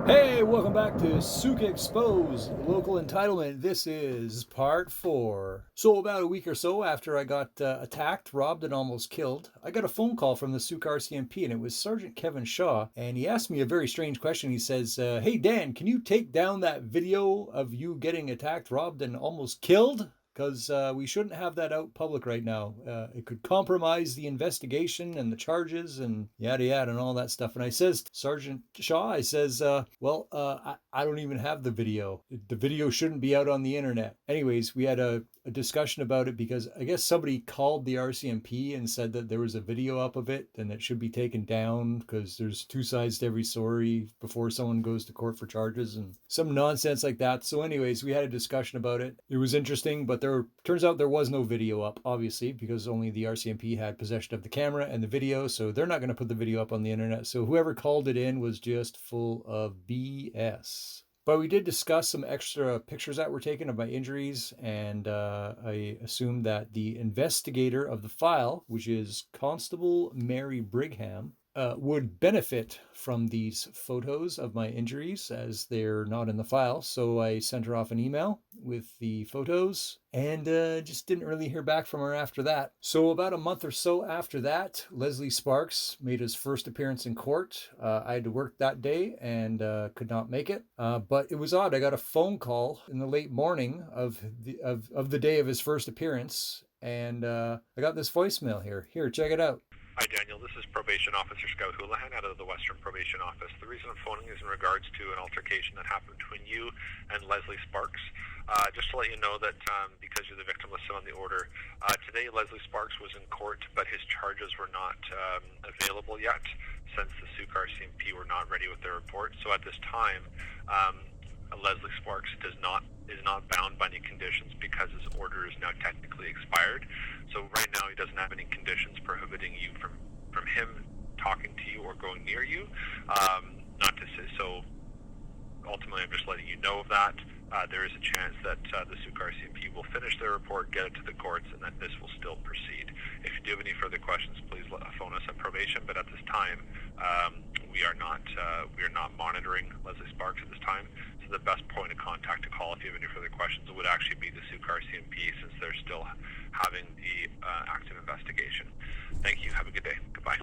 Hey, welcome back to Sooke Exposed, Local Entitlement. This is part 4. So about a week or so after I got attacked, robbed, and almost killed, I got a phone call from the Sooke RCMP, and it was Sergeant Kevin Shaw, and he asked me a very strange question. He says, hey Dan, can you take down that video of you getting attacked, robbed, and almost killed? Because we shouldn't have that out public right now. It could compromise the investigation and the charges and yada yada and all that stuff. And I says, Sergeant Shaw, I says, I don't even have the video. The video shouldn't be out on the internet. Anyways, we had a discussion about it because I guess somebody called the RCMP and said that there was a video up of it and it should be taken down because there's two sides to every story before someone goes to court for charges and some nonsense like that. So anyways, we had a discussion about it. It was interesting, but there turns out there was no video up, obviously, because only the RCMP had possession of the camera and the video, so they're not going to put the video up on the internet. So whoever called it in was just full of BS. But we did discuss some extra pictures that were taken of my injuries, and I assumed that the investigator of the file, which is Constable Mary Brigham, would benefit from these photos of my injuries as they're not in the file. So I sent her off an email with the photos and just didn't really hear back from her after that. So about a month or so after that, Leslie Sparks made his first appearance in court. I had to work that day and could not make it. But it was odd. I got a phone call in the late morning of the day of his first appearance. And I got this voicemail here. Here, check it out. Hi, Daniel. This is Probation Officer Scout Houlihan out of the Western Probation Office. The reason I'm phoning is in regards to an altercation that happened between you and Leslie Sparks. Just to let you know that because you're the victim listed on the order, today Leslie Sparks was in court, but his charges were not available yet since the Sooke RCMP were not ready with their report. So at this time, Leslie Sparks is not bound by any conditions because his order is now technically expired. So right now he doesn't have any conditions prohibiting you from him talking to you or going near you. Not to say so. Ultimately, I'm just letting you know of that. There is a chance that the Sooke RCMP will finish their report, get it to the courts, and that this will still proceed. If you do have any further questions, please phone us at probation. But at this time, we are not monitoring Leslie Sparks at this time. So the best point of contact to call if you have any further questions would actually be the Sooke RCMP, since they're still having the active investigation. Thank you. Have a good day. Goodbye.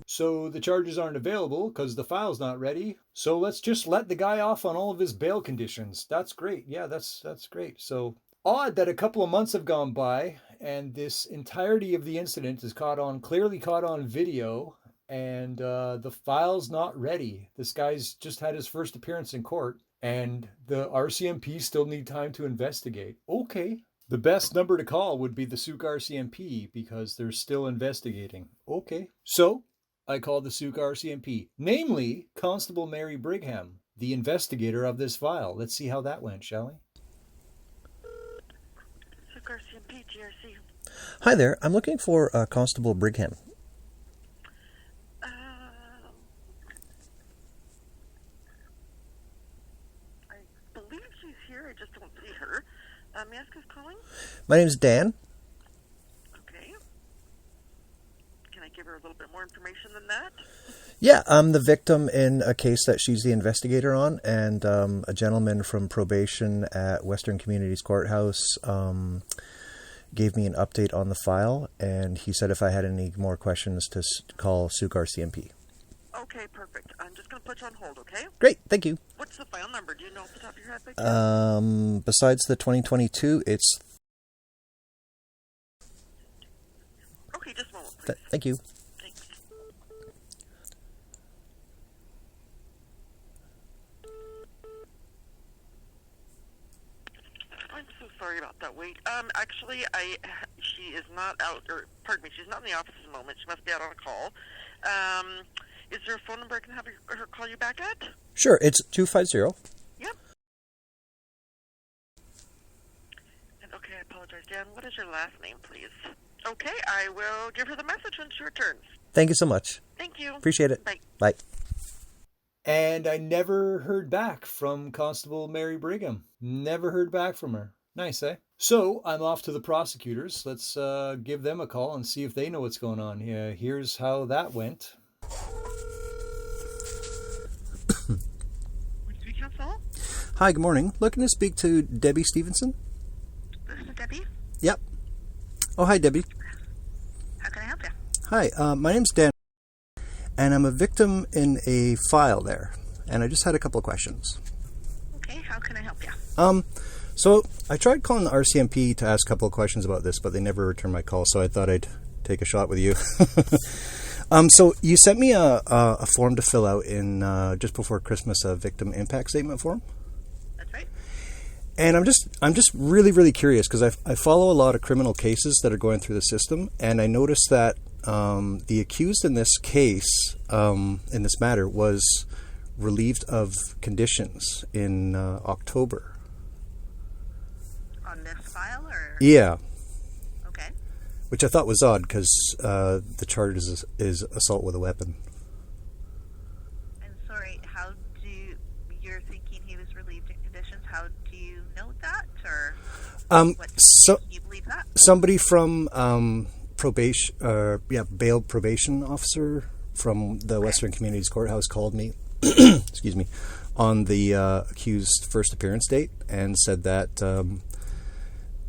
So the charges aren't available because the file's not ready. So let's just let the guy off on all of his bail conditions. That's great. Yeah, that's great. So odd that a couple of months have gone by and this entirety of the incident is clearly caught on video, and the file's not ready. This guy's just had his first appearance in court and the RCMP still need time to investigate. Okay. The best number to call would be the Sooke RCMP because they're still investigating. Okay. So I called the Sooke RCMP, namely Constable Mary Brigham, the investigator of this file. Let's see how that went, shall we? Sooke RCMP, GRC. Hi there. I'm looking for Constable Brigham. I believe she's here. I just don't see her. May I ask who's calling? My name's Dan. Okay. Can I give her a little bit more information than that? Yeah, I'm the victim in a case that she's the investigator on, and a gentleman from probation at Western Communities Courthouse gave me an update on the file, and he said if I had any more questions to call Sooke RCMP. Okay, perfect. I'm just going to put you on hold, okay? Great, thank you. What's the file number? Do you know off the top of your head? By chance? Besides the 2022, it's... Okay, just a moment, please. Thank you. Thanks. I'm so sorry about that wait. Actually, she is not out, or pardon me, she's not in the office at the moment. She must be out on a call. Is there a phone number I can have her call you back at? Sure, it's 250. Yep. And okay, I apologize, Dan. What is your last name, please? Okay, I will give her the message when she returns. Thank you so much. Thank you. Appreciate it. Bye. Bye. And I never heard back from Constable Mary Brigham. Never heard back from her. Nice, eh? So I'm off to the prosecutors. Let's give them a call and see if they know what's going on. Here's how that went. Hi, good morning. Looking to speak to Debbie Stevenson? This is Debbie. Yep. Oh, hi, Debbie. How can I help you? Hi, my name's Dan, and I'm a victim in a file there, and I just had a couple of questions. Okay, how can I help you? So I tried calling the RCMP to ask a couple of questions about this, but they never returned my call, so I thought I'd take a shot with you. So you sent me a form to fill out in just before Christmas, a victim impact statement form. That's right. And I'm just really, really curious because I follow a lot of criminal cases that are going through the system, and I noticed that the accused in this case, in this matter, was relieved of conditions in October. On this file, or? Yeah. Okay. Which I thought was odd because the charge is assault with a weapon. And sorry, you're thinking he was relieved in conditions? How do you know that, or what So do you believe that? somebody from probation, bailed probation officer from the Western Communities Courthouse called me, excuse me, on the accused first appearance date and said that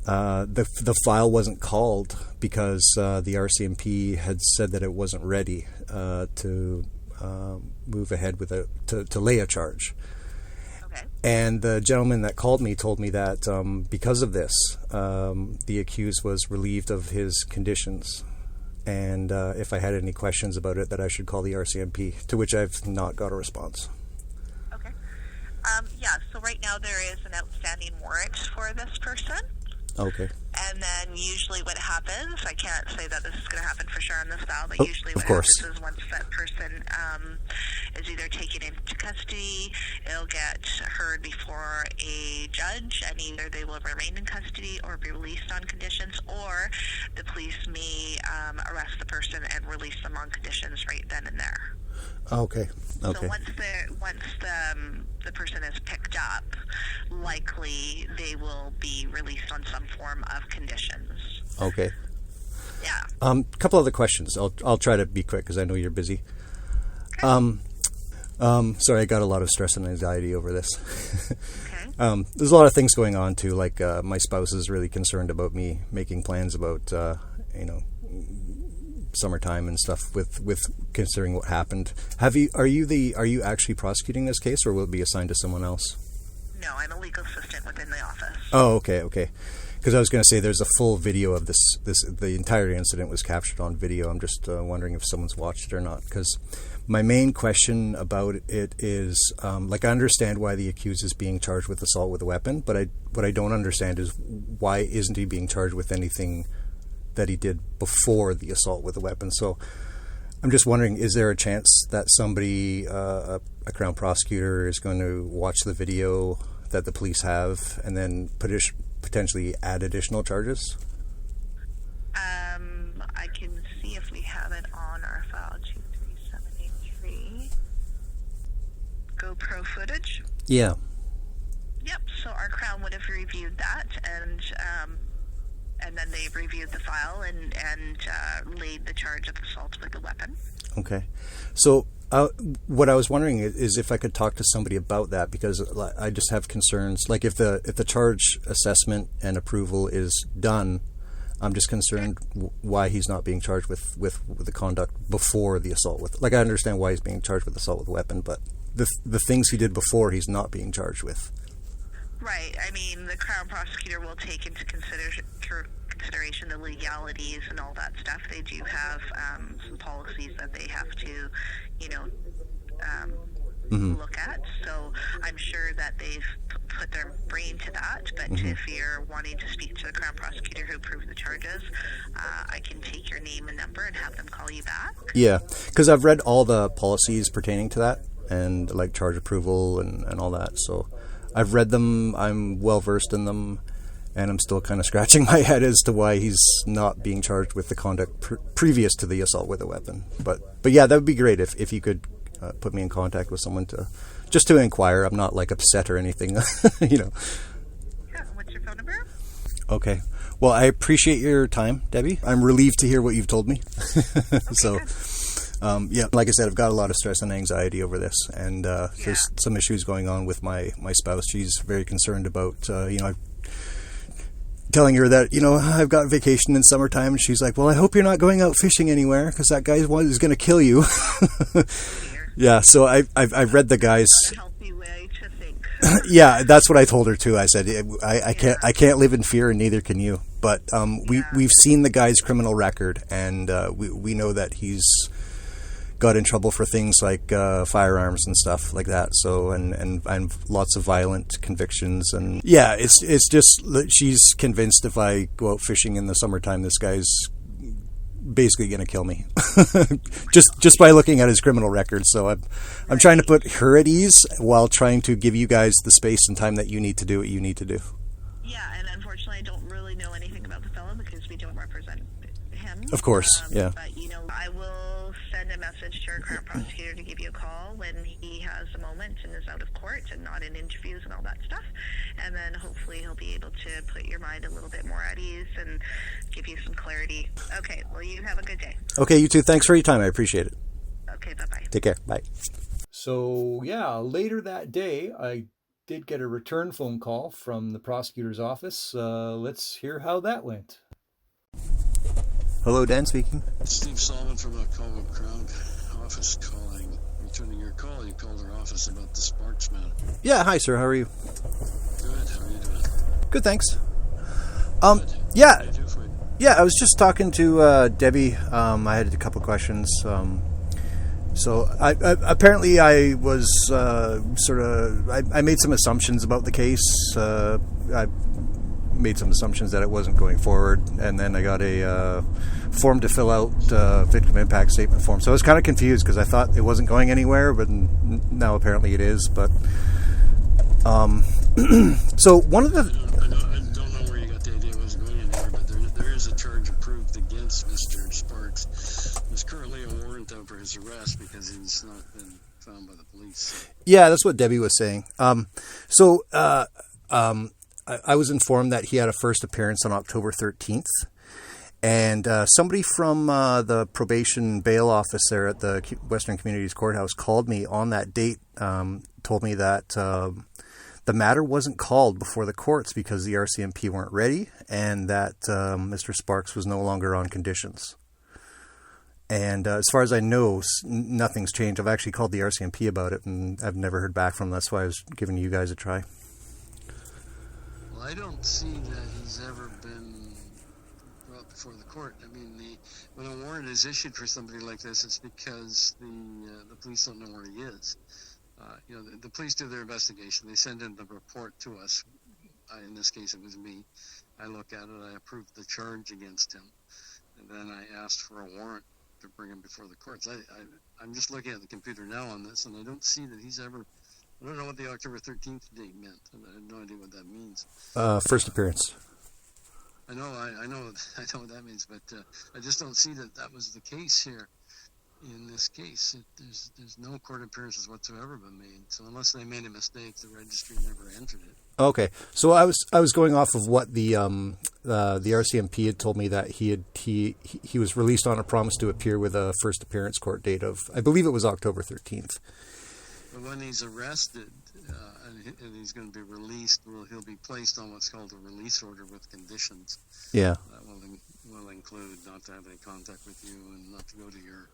the file wasn't called because the RCMP had said that it wasn't ready to move ahead with to lay a charge. Okay. And the gentleman that called me told me that because of this, the accused was relieved of his conditions, and if I had any questions about it, that I should call the RCMP, to which I've not got a response. Okay. Yeah, so right now there is an outstanding warrant for this person. Okay. And then usually what happens, I can't say that this is going to happen for sure on this file, but usually of what course. happens is once that person is either taken into custody, it'll get heard before a judge, and either they will remain in custody or be released on conditions, or the police may arrest the person and release them on conditions right then and there. Okay. So once the person is picked up, likely they will be released on some form of conditions. Okay. Yeah. Couple other questions. I'll try to be quick because I know you're busy. Okay. Sorry, I got a lot of stress and anxiety over this. Okay. There's a lot of things going on too. Like my spouse is really concerned about me making plans about summertime and stuff with considering what happened. Are you actually prosecuting this case, or will it be assigned to someone else? No, I'm a legal assistant within the office. Oh, okay. Because I was going to say there's a full video of the entire incident was captured on video. I'm just wondering if someone's watched it or not. Because my main question about it is, I understand why the accused is being charged with assault with a weapon, but what I don't understand is why isn't he being charged with anything that he did before the assault with a weapon. So I'm just wondering, is there a chance that somebody, a Crown prosecutor, is going to watch the video that the police have and then potentially add additional charges? I can see if we have it on our file, 23783. GoPro footage? Yeah. Yep, so our Crown would have reviewed that, and then they reviewed the file and laid the charge of assault with a weapon. Okay. So what I was wondering is if I could talk to somebody about that, because I just have concerns. Like if the charge assessment and approval is done, I'm just concerned why he's not being charged with the conduct before the assault with. Like I understand why he's being charged with assault with a weapon, but the things he did before, he's not being charged with. Right. I mean, the Crown prosecutor will take into consideration the legalities and all that stuff. They do have some policies that they have to, look at. So I'm sure that they've put their brain to that. But if you're wanting to speak to the Crown prosecutor who approved the charges, I can take your name and number and have them call you back. Yeah, because I've read all the policies pertaining to that and like charge approval and all that. So I've read them. I'm well versed in them. And I'm still kind of scratching my head as to why he's not being charged with the conduct previous to the assault with a weapon. But yeah, that would be great if you could put me in contact with someone to inquire. I'm not like upset or anything, Yeah, what's your phone number? Okay. Well, I appreciate your time, Debbie. I'm relieved to hear what you've told me. Okay, So, good. Yeah, like I said, I've got a lot of stress and anxiety over this, and there's some issues going on with my spouse. She's very concerned about, telling her that, I've got vacation in summertime, and she's like, well, I hope you're not going out fishing anywhere, because that guy is going to kill you. Yeah, so I've read the guy's... Healthy way to think. Yeah, that's what I told her too. I said, I can't live in fear, and neither can you. But we've seen the guy's criminal record, and we know that he's got in trouble for things like firearms and stuff like that. So and lots of violent convictions, and yeah, it's just she's convinced if I go out fishing in the summertime, this guy's basically going to kill me just by looking at his criminal record. So I'm trying to put her at ease while trying to give you guys the space and time that you need to do what you need to do. Yeah, and unfortunately I don't really know anything about the fellow because we don't represent him. Of course, yeah. But, I will send a message to our current prosecutor to give you a call when he has a moment and is out of court and not in interviews and all that stuff. And then hopefully he'll be able to put your mind a little bit more at ease and give you some clarity. Okay, well, you have a good day. Okay, you too. Thanks for your time. I appreciate it. Okay, bye-bye. Take care. Bye. So, yeah, later that day, I did get a return phone call from the prosecutor's office. Let's hear how that went. Hello, Dan speaking. Steve Solomon from the Colwood Crown office calling. Returning your call. You called our office about the Sparks matter. Yeah, hi, sir. How are you? Good. How are you doing? Good, thanks. Good. Yeah. What can I do for you? Yeah, I was just talking to Debbie. I had a couple questions. So apparently I was I made some assumptions about the case. I made some assumptions that it wasn't going forward, and then I got a form to fill out, victim impact statement form. So I was kind of confused because I thought it wasn't going anywhere, but now apparently it is. But so one of the... I don't know where you got the idea it wasn't going anywhere, but there is a charge approved against Mr. Sparks. There's currently a warrant out for his arrest because he's not been found by the police. Yeah, that's what Debbie was saying. I was informed that he had a first appearance on October 13th, and somebody from the probation bail office there at the Western Communities Courthouse called me on that date, told me that the matter wasn't called before the courts because the RCMP weren't ready, and that Mr. Sparks was no longer on conditions. And as far as I know, nothing's changed. I've actually called the RCMP about it, and I've never heard back from them. That's why I was giving you guys a try. I don't see that he's ever been brought before the court. I mean, when a warrant is issued for somebody like this, it's because the police don't know where he is. The police do their investigation. They send in the report to us. In this case, it was me. I look at it. I approve the charge against him, and then I asked for a warrant to bring him before the courts. I'm just looking at the computer now on this, and I don't see that he's ever... I don't know what the October 13th date meant. I have no idea what that means. First appearance. I know what that means, but I just don't see that was the case here. In this case, there's no court appearances whatsoever been made. So unless they made a mistake, the registry never entered it. Okay, so I was going off of what the RCMP had told me, that he was released on a promise to appear with a first appearance court date of, I believe it was October 13th. But when he's arrested and he's going to be released, he'll be placed on what's called a release order with conditions. Yeah. That will include not to have any contact with you and not to go to your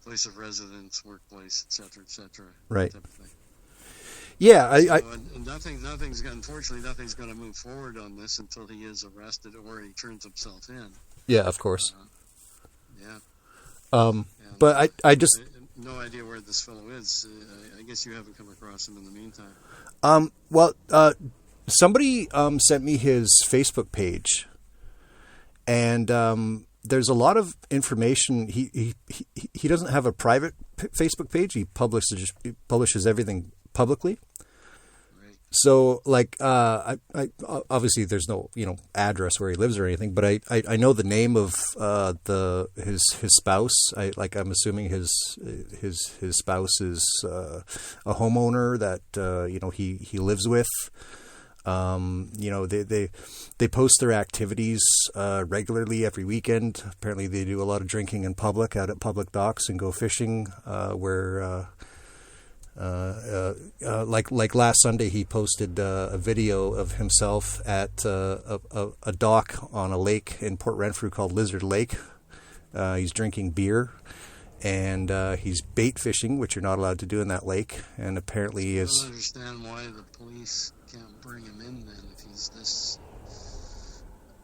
place of residence, workplace, etc. Right. Type of thing. Yeah, unfortunately, nothing's going to move forward on this until he is arrested or he turns himself in. Yeah, of course. Yeah. But I just... No idea where this fellow is. I guess you haven't come across him in the meantime. Somebody sent me his Facebook page, and there's a lot of information. He doesn't have a private Facebook page. He publishes everything publicly. Right. So, like, I obviously there's no address where he lives or anything, but I know the name of his spouse. I'm assuming his spouse is a homeowner that he lives with. They post their activities regularly every weekend. Apparently, they do a lot of drinking in public, out at public docks, and go fishing. Like last Sunday, he posted a video of himself at a dock on a lake in Port Renfrew called Lizard Lake. He's drinking beer. And he's bait fishing, which you're not allowed to do in that lake. And apparently he is... I don't understand why the police can't bring him in then if he's this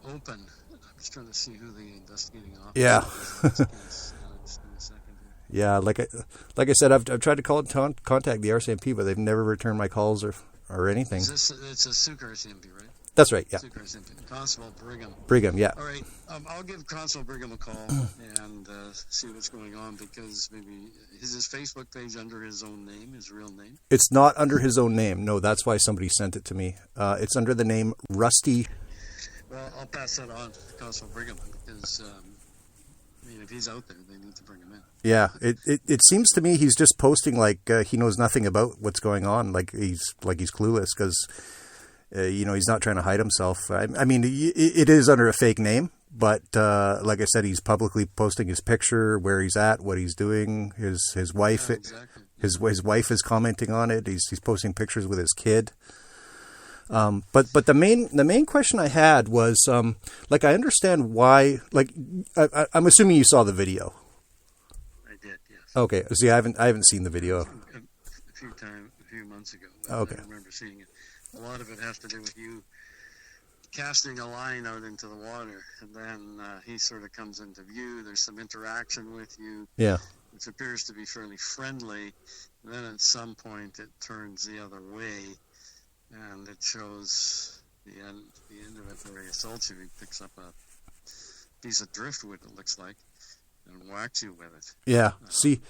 open. I'm just trying to see who the investigating officer is. Yeah, like I said, I've tried to contact the RCMP, but they've never returned my calls or anything. It's a Sooke RCMP, right? That's right, yeah. Sooke RCMP. Constable Brigham. Brigham, yeah. All right, I'll give Constable Brigham a call and see what's going on, because maybe is his Facebook page under his own name, his real name? It's not under his own name. No, that's why somebody sent it to me. It's under the name Rusty. Well, I'll pass that on to Constable Brigham, because if he's out there, they need to bring him in. Yeah, it seems to me he's just posting like he knows nothing about what's going on, like he's clueless, because he's not trying to hide himself. I mean, it is under a fake name, but like I said, he's publicly posting his picture, where he's at, what he's doing. His wife, Yeah, exactly. his wife is commenting on it. He's posting pictures with his kid. But the main question I had was I understand why. I'm assuming you saw the video. I did, yes. Okay, see, I haven't seen the video. A few months ago. Okay. I remember seeing it. A lot of it has to do with you casting a line out into the water, and then he sort of comes into view. There's some interaction with you, Yeah. which appears to be fairly friendly. And then at some point it turns the other way, and it shows the end of it where he assaults you. He picks up a piece of driftwood, it looks like, and whacks you with it. Yeah. See,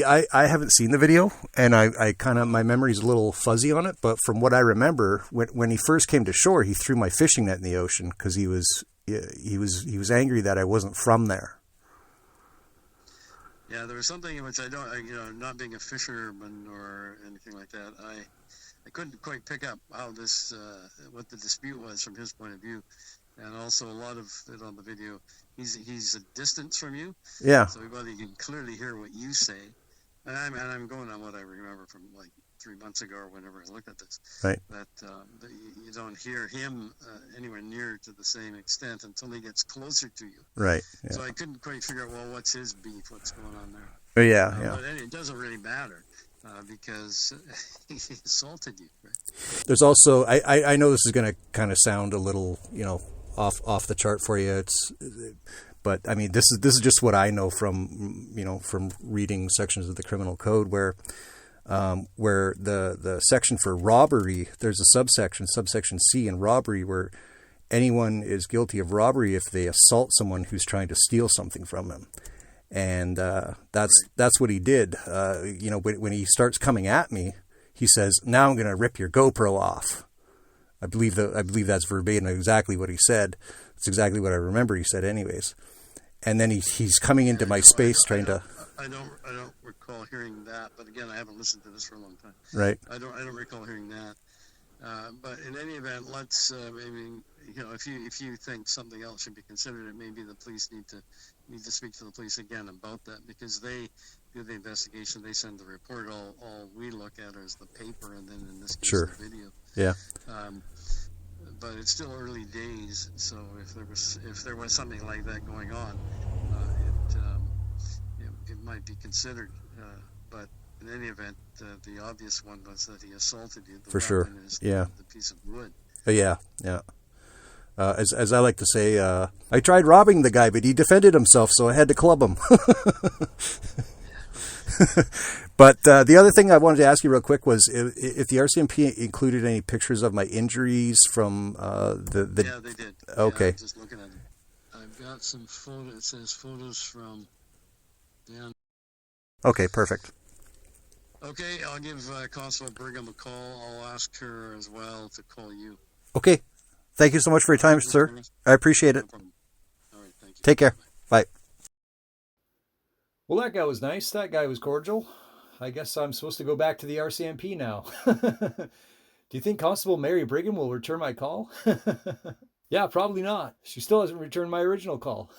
I haven't seen the video, and I kind of, my memory's a little fuzzy on it, but from what I remember, when he first came to shore, he threw my fishing net in the ocean because he was angry that I wasn't from there. Yeah, there was something in which not being a fisherman or anything like that, I couldn't quite pick up how what the dispute was from his point of view. And also a lot of it on the video, he's a distance from you. Yeah. So everybody can clearly hear what you say. And I'm going on what I remember from like 3 months ago or whenever I looked at this. Right. That you don't hear him anywhere near to the same extent until he gets closer to you. Right. Yeah. So I couldn't quite figure out, well, what's his beef? What's going on there? Oh, yeah. But it doesn't really matter. Because he assaulted you, right? There's also, I know this is going to kind of sound a little, off the chart for you. But I mean, this is just what I know from reading sections of the criminal code where the section for robbery, there's a subsection C in robbery, where anyone is guilty of robbery if they assault someone who's trying to steal something from them. And that's what he did. When he starts coming at me, he says, "Now I'm going to rip your GoPro off." I believe that's verbatim exactly what he said. It's exactly what I remember he said, anyways. And then he's coming into my space trying to. I don't recall hearing that, but again, I haven't listened to this for a long time. Right. I don't recall hearing that. But in any event, let's if you think something else should be considered, maybe the police need to speak to the police again about that, because they do the investigation, they send the report. All we look at is the paper, and then in this case, Sure. the video. Yeah. But it's still early days, so if there was something like that going on, it might be considered. But in any event, the obvious one was that he assaulted you. The For sure. weapon is Yeah. the piece of wood. Yeah. As I like to say, I tried robbing the guy, but he defended himself, so I had to club him. But the other thing I wanted to ask you real quick was if the RCMP included any pictures of my injuries from the... Yeah, they did. Okay. Yeah, I'm just looking at it. I've got some photos. It says photos from Dan. Okay, perfect. Okay, I'll give Constable Brigham a call. I'll ask her as well to call you. Okay. Thank you so much for your time, sir. I appreciate it. No problem. All right, thank you. Take care. Bye. Well, that guy was nice. That guy was cordial. I guess I'm supposed to go back to the RCMP now. Do you think Constable Mary Brigham will return my call? Yeah, probably not. She still hasn't returned my original call.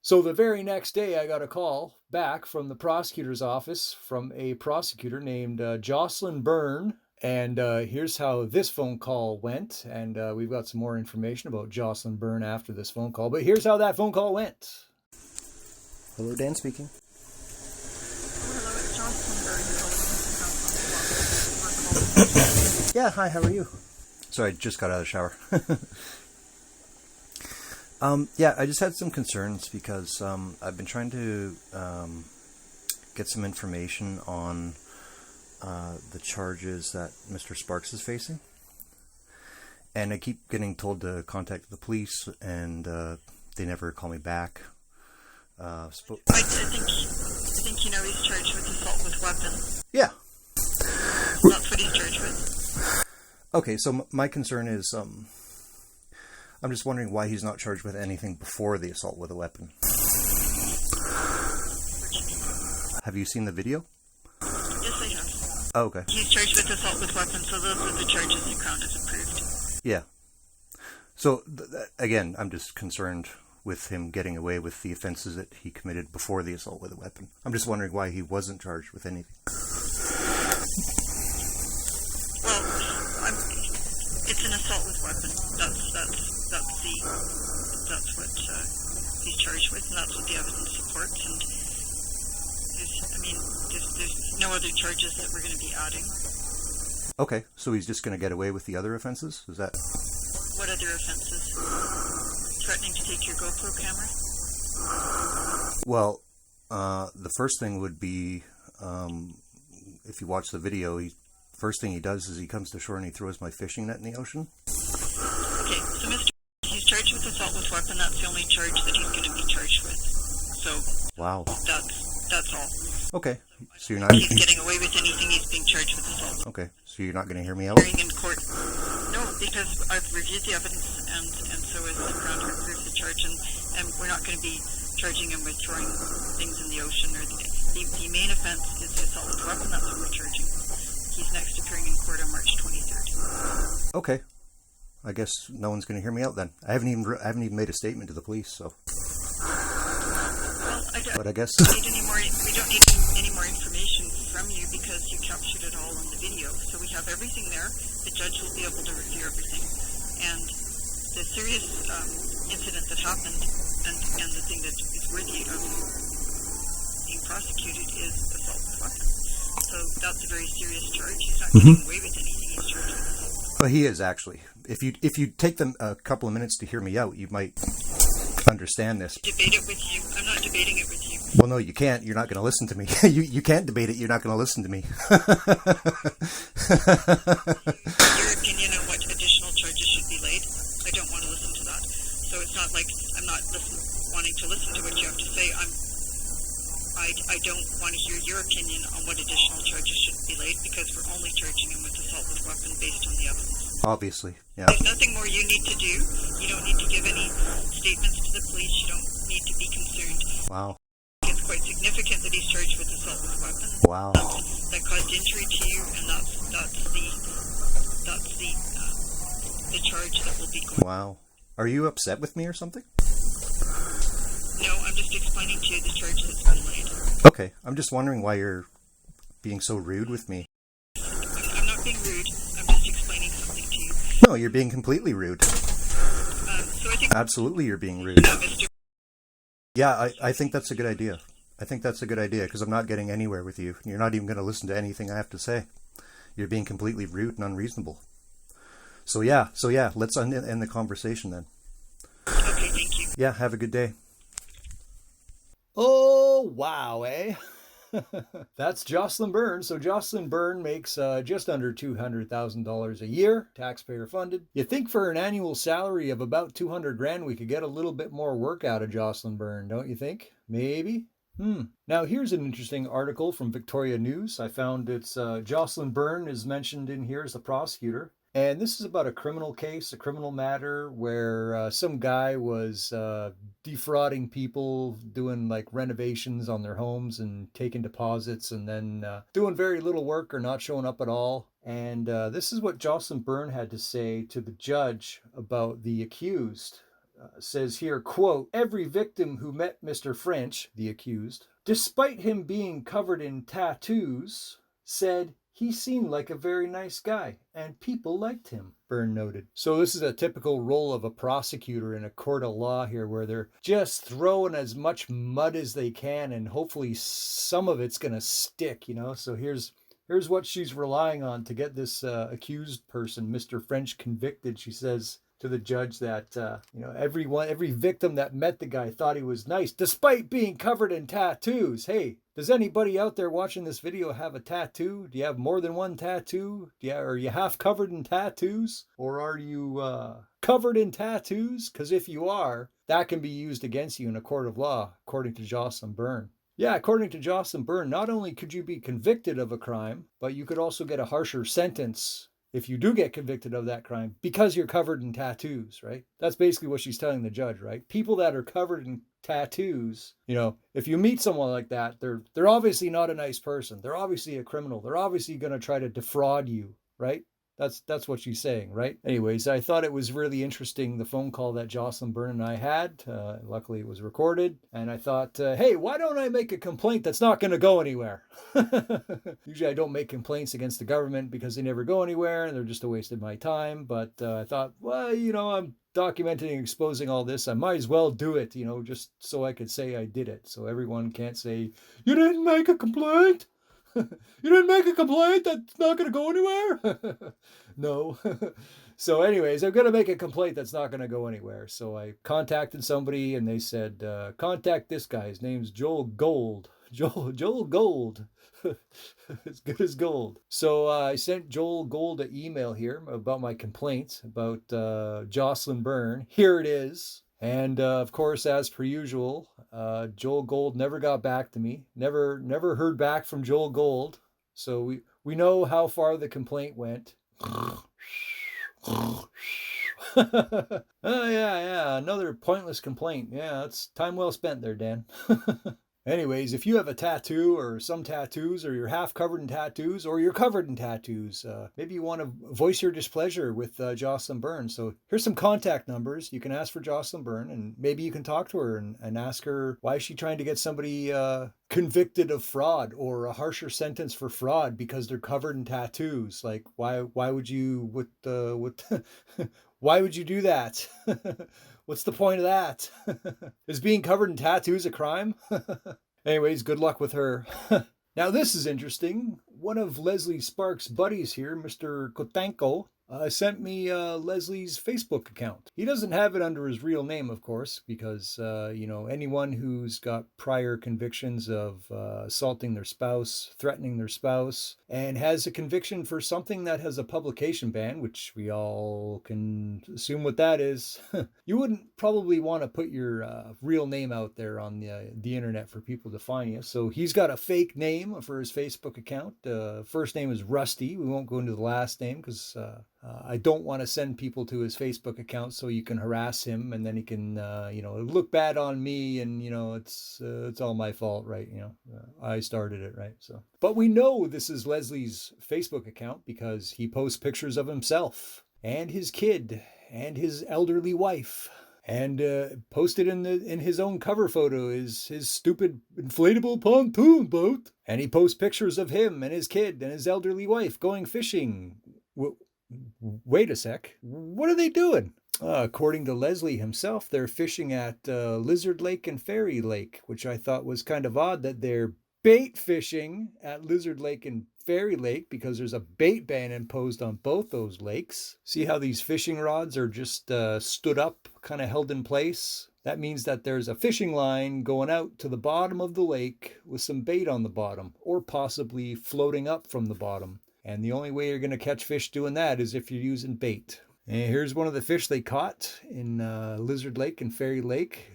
So the very next day, I got a call back from the prosecutor's office from a prosecutor named Jocelyn Byrne. And here's how this phone call went. And we've got some more information about Jocelyn Byrne after this phone call. But here's how that phone call went. Hello, Dan speaking. Hello, it's Jocelyn Byrne. Yeah, hi, how are you? Sorry, I just got out of the shower. Yeah, I just had some concerns because I've been trying to get some information on the charges that Mr. Sparks is facing. And I keep getting told to contact the police, and they never call me back. I think you know he's charged with assault with weapon. Yeah. That's what he's charged with. Okay, so my concern is I'm just wondering why he's not charged with anything before the assault with a weapon. Have you seen the video? Yes, I have. Oh, okay. He's charged with assault with weapon, so those are the charges the Crown has approved. Yeah. So, again, I'm just concerned with him getting away with the offenses that he committed before the assault with a weapon. I'm just wondering why he wasn't charged with anything. Well, it's an assault with weapon. That's what he's charged with, and that's what the evidence supports. And there's no other charges that we're going to be adding. Okay, so he's just going to get away with the other offenses? Is that... What other offenses? Threatening to take your GoPro camera? Well, the first thing would be, if you watch the video, first thing he does is he comes to shore and he throws my fishing net in the ocean. Okay, so he's charged with assault with weapon. That's the only charge that he's going to be charged with. So wow, that's all. Okay, so you're not. He's getting away with anything. He's being charged with assault. Okay, so you're not going to hear me out? Hearing in court. No, because I've reviewed the evidence, and so has the Crown to approve the charge, and we're not going to be charging him with throwing things in the ocean. Or the main offense is the assault with weapon. That's what we're charging. He's next appearing in court on March 23rd. Okay. I guess no one's going to hear me out then. I haven't even made a statement to the police, so. Well, but I guess we don't need any more information from you because you captured it all on the video. So we have everything there. The judge will be able to review everything. And the serious incident that happened, and the thing that is worthy of being prosecuted is assault with weapon. So that's a very serious charge. He's not getting away with anything. He's charged with assault. Well, he is actually. If you take them a couple of minutes to hear me out, you might understand this. Debate it with you. I'm not debating it with you. Well, no, you can't. You're not going to listen to me. you can't debate it. You're not going to listen to me. Your opinion on what additional charges should be laid, I don't want to listen to that. So it's not like I'm not wanting to listen to what you have to say. I don't want to hear your opinion on what additional charges should be laid because we're only charging him with assault with weapon based on the evidence. Obviously, yeah. There's nothing more you need to do. You don't need to give any statements to the police. You don't need to be concerned. Wow. It's quite significant that he's charged with assault with weapon. Wow. That caused injury to you, and that's the charge that will be going. Wow. Are you upset with me or something? No, I'm just explaining to you the charge that's been laid. Okay, I'm just wondering why you're being so rude with me. I'm not being rude. I'm just explaining something to you. No, you're being completely rude. So I think Absolutely, you're being rude. Mr. Yeah, I think that's a good idea. I think that's a good idea because I'm not getting anywhere with you. You're not even going to listen to anything I have to say. You're being completely rude and unreasonable. So yeah, let's end the conversation then. Okay, thank you. Yeah, have a good day. Oh, wow, eh? That's Jocelyn Byrne. So Jocelyn Byrne makes just under $200,000 a year, taxpayer funded. You think for an annual salary of about 200 grand, we could get a little bit more work out of Jocelyn Byrne, don't you think? Maybe? Now here's an interesting article from Victoria News. I found it's Jocelyn Byrne is mentioned in here as the prosecutor. And this is about a criminal case, a criminal matter where some guy was defrauding people, doing like renovations on their homes and taking deposits and then doing very little work or not showing up at all. And this is what Jocelyn Byrne had to say to the judge about the accused. Says here, quote, every victim who met Mr. French, the accused, despite him being covered in tattoos, said he seemed like a very nice guy and people liked him, Byrne noted. So this is a typical role of a prosecutor in a court of law here, where they're just throwing as much mud as they can and hopefully some of it's going to stick, you know. So here's what she's relying on to get this accused person, Mr. French, convicted. She says to the judge that every victim that met the guy thought he was nice despite being covered in tattoos. Hey, does anybody out there watching this video have a tattoo? Do you have more than one tattoo? Are you half covered in tattoos, or are you covered in tattoos? Because if you are, that can be used against you in a court of law, according to Jocelyn Byrne. Yeah, according to Jocelyn Byrne, not only could you be convicted of a crime, but you could also get a harsher sentence if you do get convicted of that crime because you're covered in tattoos, right? That's basically what she's telling the judge, right? People that are covered in tattoos, you know, if you meet someone like that, they're obviously not a nice person. They're obviously a criminal. They're obviously going to try to defraud you, right? That's what she's saying, right? Anyways, I thought it was really interesting, the phone call that Jocelyn Byrne and I had. Luckily, it was recorded. And I thought, hey, why don't I make a complaint that's not going to go anywhere? Usually I don't make complaints against the government because they never go anywhere and they're just a waste of my time. But I thought, well, you know, I'm documenting and exposing all this. I might as well do it, you know, just so I could say I did it. So everyone can't say, you didn't make a complaint. You didn't make a complaint that's not going to go anywhere? No. So anyways, I'm going to make a complaint that's not going to go anywhere. So I contacted somebody and they said, contact this guy. His name's Joel Gold. Joel Gold. As good as gold. So I sent Joel Gold an email here about my complaint about Jocelyn Byrne. Here it is. And of course, as per usual, Joel Gold never got back to me. Never heard back from Joel Gold. So we know how far the complaint went. Yeah, another pointless complaint. Yeah, that's time well spent there, Dan. Anyways, if you have a tattoo or some tattoos, or you're half covered in tattoos, or you're covered in tattoos, maybe you want to voice your displeasure with Jocelyn Byrne. So here's some contact numbers. You can ask for Jocelyn Byrne, and maybe you can talk to her and ask her, why is she trying to get somebody convicted of fraud or a harsher sentence for fraud because they're covered in tattoos? Like, why would you, why would you do that? What's the point of that? Is being covered in tattoos a crime? Anyways, good luck with her. Now this is interesting. One of Leslie Sparks' buddies here, Mr. Kotanko, sent me Leslie's Facebook account. He doesn't have it under his real name, of course, because, anyone who's got prior convictions of assaulting their spouse, threatening their spouse, and has a conviction for something that has a publication ban, which we all can assume what that is, you wouldn't probably want to put your real name out there on the internet for people to find you. So he's got a fake name for his Facebook account. First name is Rusty. We won't go into the last name because I don't want to send people to his Facebook account so you can harass him and then he can, look bad on me and, it's all my fault, right? I started it, right? So, but we know this is Leslie's Facebook account because he posts pictures of himself and his kid and his elderly wife. And posted in his own cover photo is his stupid inflatable pontoon boat. And he posts pictures of him and his kid and his elderly wife going fishing. Wait a sec. What are they doing? According to Leslie himself, they're fishing at Lizard Lake and Fairy Lake, which I thought was kind of odd that they're bait fishing at Lizard Lake and Fairy Lake because there's a bait ban imposed on both those lakes. See how these fishing rods are just stood up, kind of held in place? That means that there's a fishing line going out to the bottom of the lake with some bait on the bottom, or possibly floating up from the bottom. And the only way you're going to catch fish doing that is if you're using bait. And here's one of the fish they caught in Lizard Lake and Fairy Lake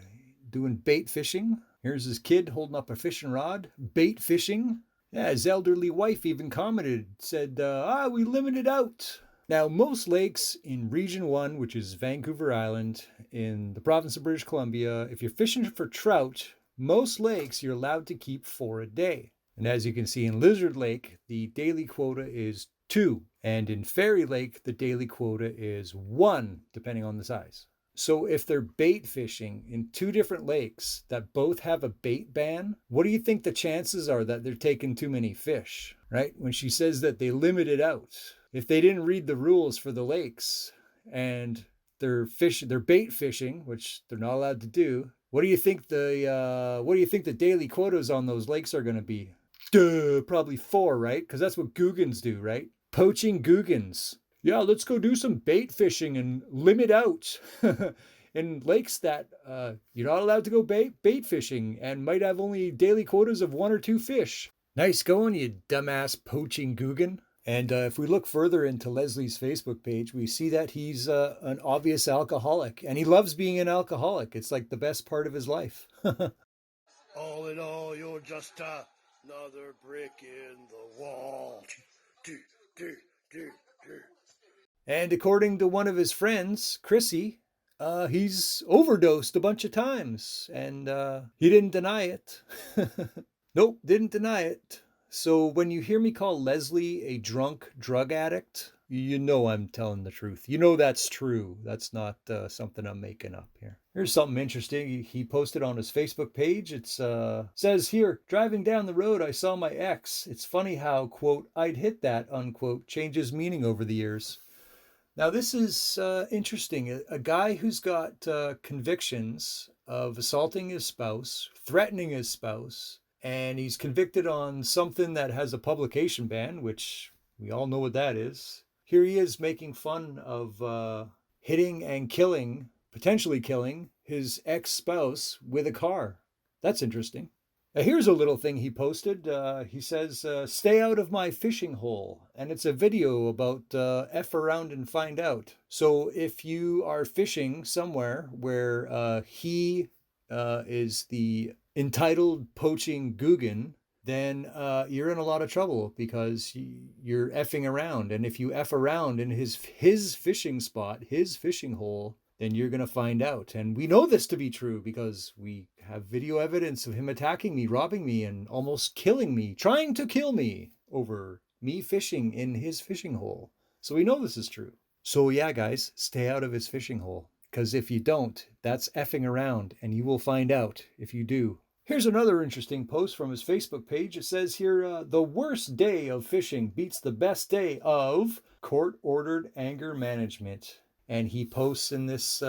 doing bait fishing. Here's his kid holding up a fishing rod, bait fishing. Yeah, his elderly wife even commented, said, we limited out. Now, most lakes in Region 1, which is Vancouver Island, in the province of British Columbia, if you're fishing for trout, most lakes you're allowed to keep for a day. And as you can see in Lizard Lake, the daily quota is 2. And in Fairy Lake, the daily quota is 1, depending on the size. So if they're bait fishing in 2 different lakes that both have a bait ban, what do you think the chances are that they're taking too many fish, right? When she says that they limit it out. If they didn't read the rules for the lakes and they're bait fishing, which they're not allowed to do, what do you think the daily quotas on those lakes are going to be? Probably 4, right? Because that's what googans do, right? Poaching googans. Yeah, let's go do some bait fishing and limit out in lakes that you're not allowed to go bait fishing and might have only daily quotas of 1 or 2 fish. Nice going, you dumbass poaching googan. And if we look further into Leslie's Facebook page, we see that he's an obvious alcoholic, and he loves being an alcoholic. It's like the best part of his life. All in all, you're just another brick in the wall. And according to one of his friends, Chrissy, he's overdosed a bunch of times, and he didn't deny it. Nope, didn't deny it. So when you hear me call Leslie a drunk drug addict, you know I'm telling the truth. You know that's true. That's not something I'm making up here. Here's something interesting he posted on his Facebook page. It says here, driving down the road, I saw my ex. It's funny how, quote, I'd hit that, unquote, changes meaning over the years. Now, this is interesting. A guy who's got convictions of assaulting his spouse, threatening his spouse, and he's convicted on something that has a publication ban, which we all know what that is. Here he is making fun of hitting and potentially killing his ex-spouse with a car. That's interesting. Here's a little thing he posted. He says, stay out of my fishing hole. And it's a video about F around and find out. So if you are fishing somewhere where he is the entitled poaching googan, then you're in a lot of trouble because you're effing around. And if you F around in his fishing spot, his fishing hole, then you're going to find out. And we know this to be true because we have video evidence of him attacking me, robbing me, and almost killing me, trying to kill me over me fishing in his fishing hole. So we know this is true. So yeah, guys, stay out of his fishing hole. Because if you don't, that's effing around, and you will find out if you do. Here's another interesting post from his Facebook page. It says here, the worst day of fishing beats the best day of court-ordered anger management. And he posts in this,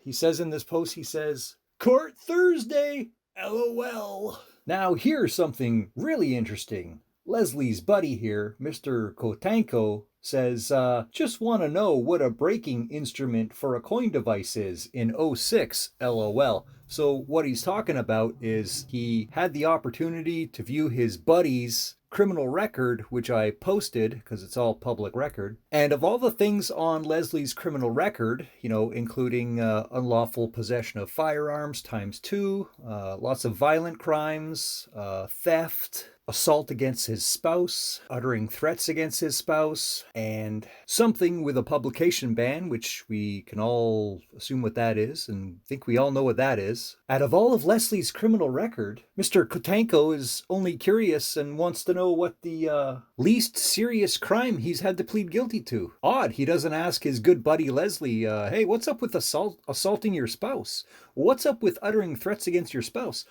he says, Court Thursday, LOL. Now here's something really interesting. Leslie's buddy here, Mr. Kotanko, says, just want to know what a braking instrument for a coin device is in 06, LOL. So what he's talking about is he had the opportunity to view his buddy's criminal record, which I posted because it's all public record. And of all the things on Leslie's criminal record, including unlawful possession of firearms ×2, lots of violent crimes, theft, assault against his spouse, uttering threats against his spouse, and something with a publication ban, which we can all assume what that is, and think we all know what that is. Out of all of Leslie's criminal record, Mr. Kotanko is only curious and wants to know what the least serious crime he's had to plead guilty to. Odd, he doesn't ask his good buddy Leslie, hey, what's up with assaulting your spouse? What's up with uttering threats against your spouse?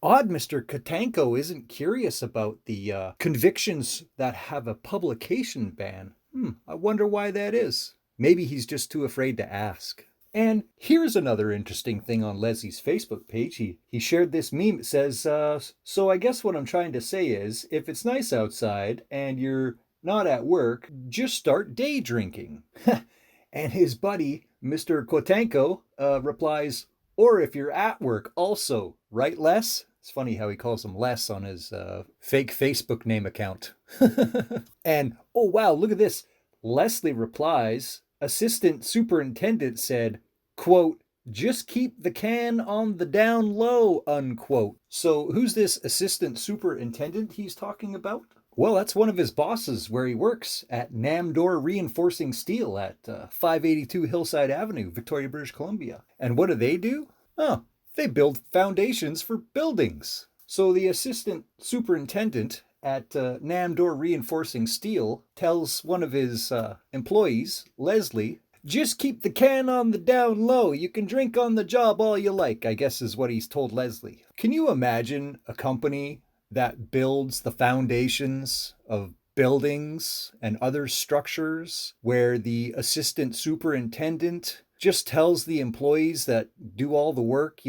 Odd Mr. Kotanko isn't curious about the convictions that have a publication ban. I wonder why that is. Maybe he's just too afraid to ask. And here's another interesting thing on Leslie's Facebook page. He shared this meme. It says, so I guess what I'm trying to say is, if it's nice outside and you're not at work, just start day drinking. And his buddy, Mr. Kotanko, replies, or if you're at work also, right, Les? It's funny how he calls him Les on his fake Facebook name account. And, oh wow, look at this. Leslie replies, Assistant Superintendent said, quote, just keep the can on the down low, unquote. So who's this Assistant Superintendent he's talking about? Well, that's one of his bosses where he works at Namdor Reinforcing Steel at 582 Hillside Avenue, Victoria, British Columbia. And what do? Oh, they build foundations for buildings. So the assistant superintendent at Namdor Reinforcing Steel tells one of his employees, Leslie, just keep the can on the down low. You can drink on the job all you like, I guess is what he's told Leslie. Can you imagine a company that builds the foundations of buildings and other structures where the assistant superintendent just tells the employees that do all the work,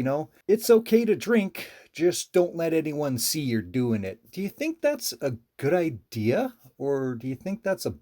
it's okay to drink, just don't let anyone see you're doing it. Do you think that's a good idea? Or do you think that's a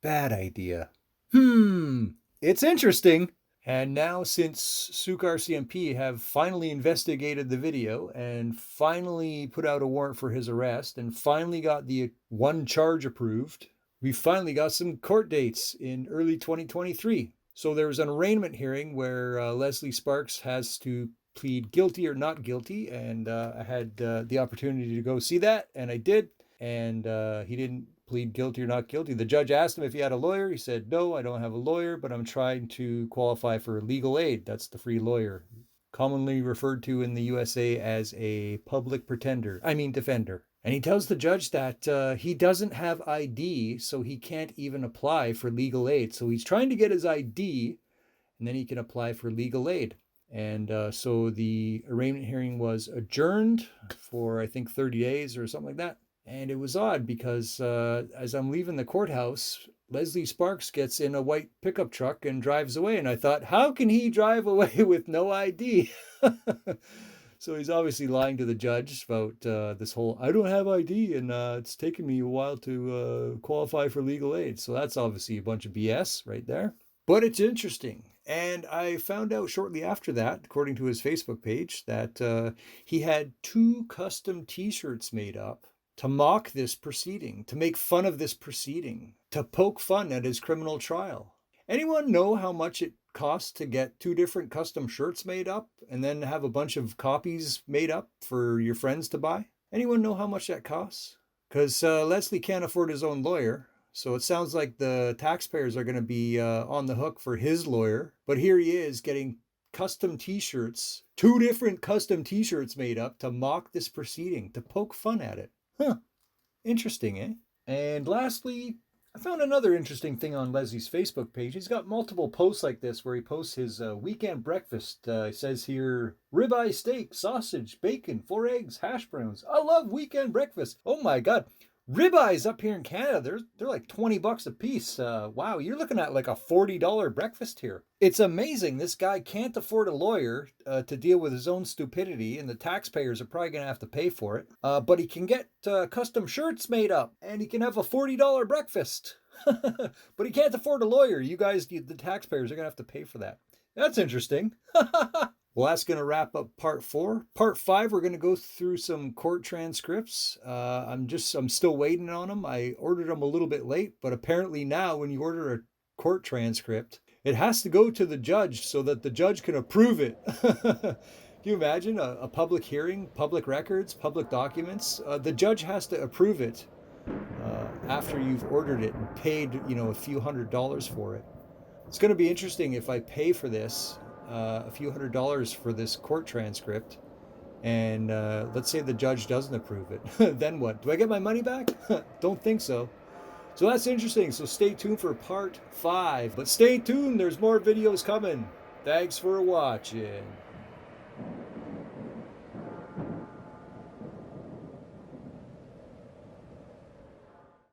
bad idea? It's interesting. And now, since Sooke RCMP have finally investigated the video and finally put out a warrant for his arrest and finally got the one charge approved, we finally got some court dates in early 2023. So there was an arraignment hearing where Leslie Sparks has to plead guilty or not guilty, and I had the opportunity to go see that, and I did, and he didn't plead guilty or not guilty. The judge asked him if he had a lawyer. He said, no, I don't have a lawyer, but I'm trying to qualify for legal aid. That's the free lawyer, commonly referred to in the USA as a public defender. And he tells the judge that he doesn't have ID, so he can't even apply for legal aid. So he's trying to get his ID, and then he can apply for legal aid. And so the arraignment hearing was adjourned for, I think, 30 days or something like that. And it was odd because as I'm leaving the courthouse, Leslie Sparks gets in a white pickup truck and drives away. And I thought, how can he drive away with no ID? So he's obviously lying to the judge about this whole, I don't have ID and it's taken me a while to qualify for legal aid. So that's obviously a bunch of BS right there. But it's interesting. And I found out shortly after that, according to his Facebook page, that he had 2 custom t-shirts made up to mock this proceeding, to make fun of this proceeding, to poke fun at his criminal trial. Anyone know how much it costs to get 2 different custom shirts made up and then have a bunch of copies made up for your friends to buy? Anyone know how much that costs? Because Leslie can't afford his own lawyer. So it sounds like the taxpayers are going to be on the hook for his lawyer. But here he is getting custom t-shirts, 2 different custom t-shirts made up to mock this proceeding, to poke fun at it. Interesting, eh? And lastly, I found another interesting thing on Leslie's Facebook page. He's got multiple posts like this where he posts his weekend breakfast. He says here, ribeye steak, sausage, bacon, 4 eggs, hash browns. I love weekend breakfast. Oh my God. Ribeyes up here in Canada, they're like $20 a piece. Wow, you're looking at like a $40 breakfast here. It's amazing. This guy can't afford a lawyer to deal with his own stupidity, and the taxpayers are probably going to have to pay for it. But he can get custom shirts made up, and he can have a $40 breakfast. But he can't afford a lawyer. You guys, the taxpayers, are going to have to pay for that. That's interesting. Well, that's going to wrap up part 4. Part 5, we're going to go through some court transcripts. I'm still waiting on them. I ordered them a little bit late, but apparently now when you order a court transcript, it has to go to the judge so that the judge can approve it. Can you imagine a public hearing, public records, public documents? The judge has to approve it after you've ordered it and paid, a few $100s for it. It's going to be interesting if I pay for this. A few $100s for this court transcript, and let's say the judge doesn't approve it. Then what? Do I get my money back? Don't think so. So that's interesting. So stay tuned for part 5. But stay tuned, there's more videos coming. Thanks for watching.